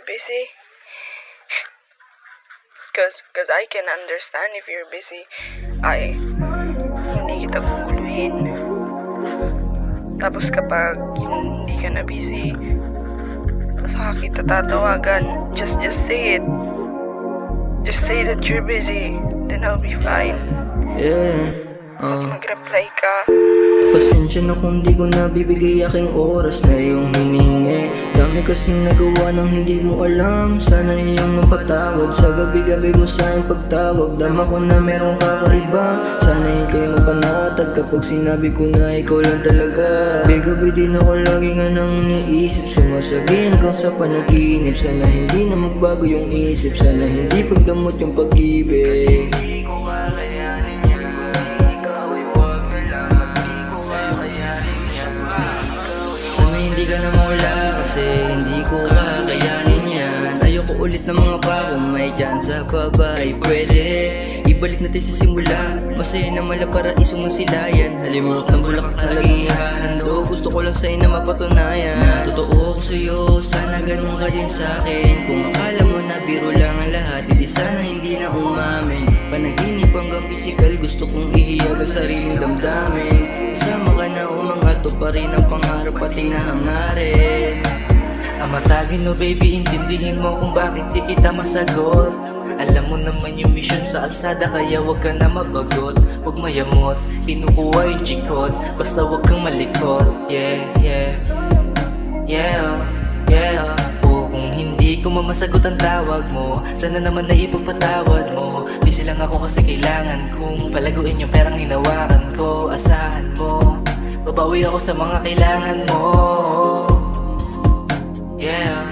busy. Cause I can understand if you're busy. Hindi kita guguluhin. Tapos kapag hindi ka na busy, saka kita tatawagan. Just say it. Just say that you're busy. Then I'll be fine. Mag-reply ka. Pasensya na kung di ko nabibigay aking oras na iyong hinihingi. Dami kasing nagawa nang hindi mo alam. Sana iyong mapatawad. Sa gabi-gabi mo sa aking pagtawag, dama ko na merong kakaiba. Sana ika'y mapanatag kapag sinabi ko na ikaw lang talaga. Gabi-gabi din ako lagi nga nang iniisip. Sumasagi hanggang sa panaginip. Sana hindi na magbago yung isip. Sana hindi pagdamot yung pag-ibig. Hindi ka na mawala kasi hindi ko kakayanin yan. Ayoko ulit ng mga bagong may dyan sa babae. Pwede ibalik natin sa simula. Masaya na mala para isong silayan. Halimurot ng bulaklak na laging ihahandog. Gusto ko lang sa'yo na mapatunayan na totoo ako sa'yo, sana ganun ka din sa'kin. Kung akala mo na biro lang ang lahat, hindi sana hindi na umamin. Panaginip hanggang physical, gusto kong ihiyag ang sariling damdamin. Kasama ka na umangat, to pa rin ang pangarap pati na hangarin. Amatagin mo baby, intindihin mo kung bakit di kita masagot. Alam mo naman yung mission sa alsada, kaya wag ka na mabagot. Wag mayamot, kinukuha yung chikot, basta wag kang malikot. Yeah, yeah, yeah, yeah. O kung hindi ko mamasagot ang tawag mo, sana naman na ipagpatawad mo. Busy lang ako kasi kailangan kong palaguin yung perang hinawakan ko. Asahan mo, babawi ako sa mga kailangan mo. Yeah,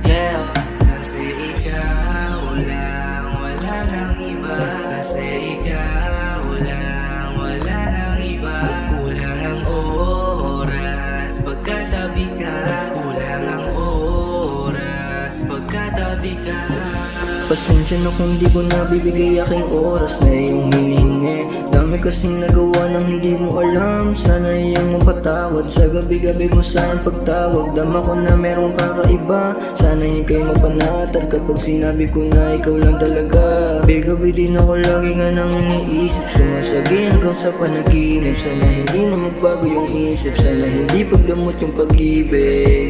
yeah. Kasi ikaw lang, wala nang iba. Kasi ikaw lang, wala nang iba. Kulang ang oras pagkatabi ka. Kulang ang oras pagkatabi ka. Pasensya na kung di ko nabibigay aking oras na iyong hinihingi. Dami kasing nagawa nang hindi mo alam. Sana iyong mapatawad. Sa gabi-gabi mo sa aking pagtawag, dama ko na merong kakaiba. Sana ika'y mapanatag kapag sinabi ko na ikaw lang talaga. Gabi-gabi din ako lagi nga nang iniisip. Sumasagi hanggang sa panaginip. Sana hindi na magbago yung isip. Sana hindi pagdamot yung pag-ibig.